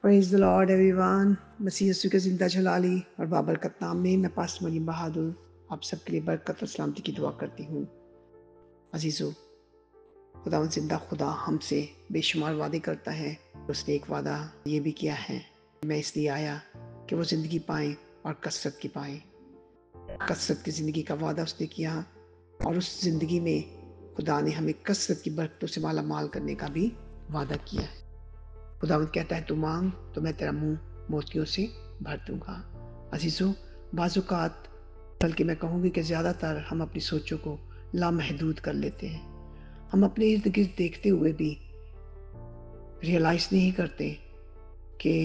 پریز دی lord every one. مسیح یسوع کے زندہ جلالی اور بابرکت نام میں میں پاسٹر مریم بہادر آپ سب کے لیے برکت اور سلامتی کی دعا کرتی ہوں۔ عزیزو، خداوند زندہ خدا ہم سے بے شمار وعدے کرتا ہے۔ اس نے ایک وعدہ یہ بھی کیا ہے، میں اس لیے آیا کہ وہ زندگی پائیں اور کثرت کی پائیں۔ کثرت کی زندگی کا وعدہ اس نے کیا، اور اس زندگی میں خدا نے ہمیں کثرت کی برکتوں سے مالا مال کرنے کا بھی وعدہ کیا ہے۔ خداوند کہتا ہے تو مانگ تو میں تیرا منہ موتیوں سے بھر دوں گا۔ عزیزو، بعض اوقات بلکہ میں کہوں گی کہ زیادہ تر ہم اپنی سوچوں کو لامحدود کر لیتے ہیں۔ ہم اپنے ارد گرد دیکھتے ہوئے بھی ریئلائز نہیں کرتے کہ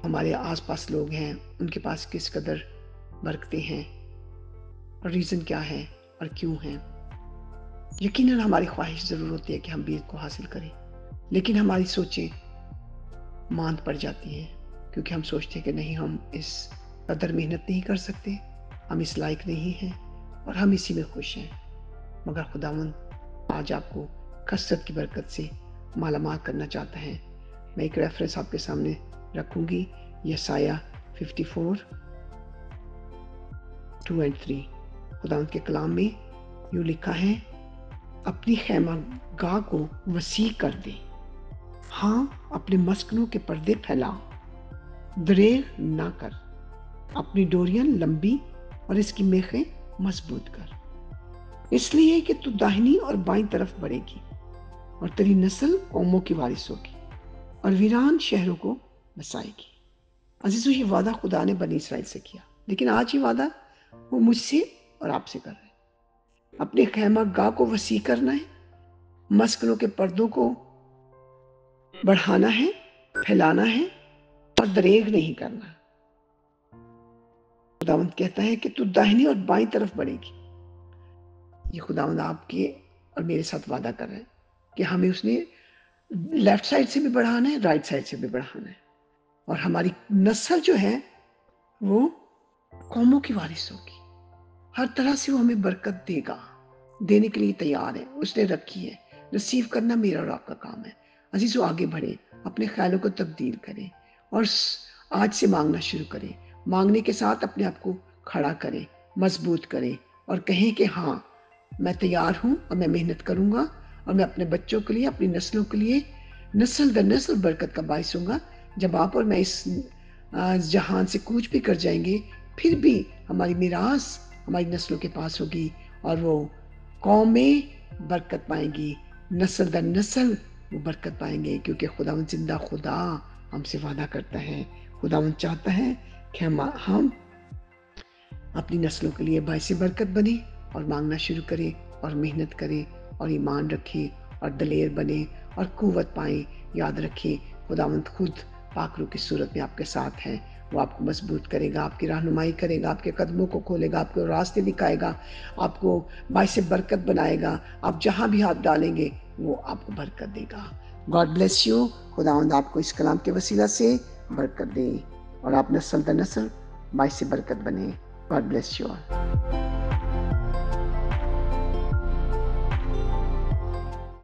ہمارے آس پاس لوگ ہیں، ان کے پاس کس قدر برکتیں ہیں اور ریزن کیا ہے اور کیوں ہیں۔ یقیناً ہماری خواہش ضرور ہوتی ہے کہ ہم بھی اس کو حاصل کریں، لیکن ہماری سوچیں ماند پڑ جاتی ہیں، کیونکہ ہم سوچتے ہیں کہ نہیں، ہم اس قدر محنت نہیں کر سکتے، ہم اس لائق نہیں ہیں اور ہم اسی میں خوش ہیں۔ مگر خداوند آج آپ کو کثرت کی برکت سے مالا مال کرنا چاہتا ہے۔ میں ایک ریفرنس آپ کے سامنے رکھوں گی، یسایہ 54 2-3۔ خداوند کے کلام میں یوں لکھا ہے، اپنی خیمہ گاہ کو وسیع کر دے، ہاں اپنے مسکنوں کے پردے پھیلا، دریغ نہ کر، اپنی ڈوریاں لمبی اور اس کی میخیں مضبوط کر، اس لیے کہ تو داہنی اور بائیں طرف بڑھے گی اور تیری نسل قوموں کی وارث ہوگی اور ویران شہروں کو بسائے گی۔ عزیزو، یہ وعدہ خدا نے بنی اسرائیل سے کیا، لیکن آج یہ وعدہ وہ مجھ سے اور آپ سے کر رہے ہیں۔ اپنے خیمہ گاہ کو وسیع کرنا ہے، مسکنوں کے پردوں کو بڑھانا ہے، پھیلانا ہے اور دریغ نہیں کرنا۔ خداوند کہتا ہے کہ تو داہنی اور بائیں طرف بڑھے گی۔ یہ خداوند آپ کے اور میرے ساتھ وعدہ کر رہے ہیں کہ ہمیں اس نے لیفٹ سائڈ سے بھی بڑھانا ہے، رائٹ سائڈ سے بھی بڑھانا ہے، اور ہماری نسل جو ہے وہ قوموں کی وارث ہوگی۔ ہر طرح سے وہ ہمیں برکت دے گا، دینے کے لیے تیار ہے، اس نے رکھی ہے۔ ریسیو کرنا میرا اور آپ کا کام ہے۔ عزیزو، آگے بڑھیں، اپنے خیالوں کو تبدیل کریں اور آج سے مانگنا شروع کریں۔ مانگنے کے ساتھ اپنے آپ کو کھڑا کریں، مضبوط کریں اور کہیں کہ ہاں میں تیار ہوں اور میں محنت کروں گا، اور میں اپنے بچوں کے لیے، اپنی نسلوں کے لیے نسل در نسل برکت کا باعث ہوں گا۔ جب آپ اور میں اس جہان سے کوچ بھی کر جائیں گے، پھر بھی ہماری میراث ہماری نسلوں کے پاس ہوگی اور وہ قومیں برکت پائیں گی، نسل در نسل وہ برکت پائیں گے، کیونکہ خداوند زندہ خدا ہم سے وعدہ کرتا ہے۔ خداوند چاہتا ہے کہ ہم اپنی نسلوں کے لیے باعث برکت بنیں اور مانگنا شروع کریں اور محنت کریں اور ایمان رکھیں اور دلیر بنیں اور قوت پائیں۔ یاد رکھیں، خداوند خود پاک روح کی صورت میں آپ کے ساتھ ہے۔ وہ آپ کو مضبوط کرے گا، آپ کی رہنمائی کرے گا، آپ کے قدموں کو کھولے گا، آپ کو راستے دکھائے گا، آپ کو باعث برکت بنائے گا۔ آپ جہاں بھی ہاتھ ڈالیں گے وہ آپ کو برکت دے گا۔ God bless you. خداوند آپ کو اس کلام کے وسیلہ سے برکت دے اور آپ نسل در نسل باعث برکت بنے۔ God bless you all.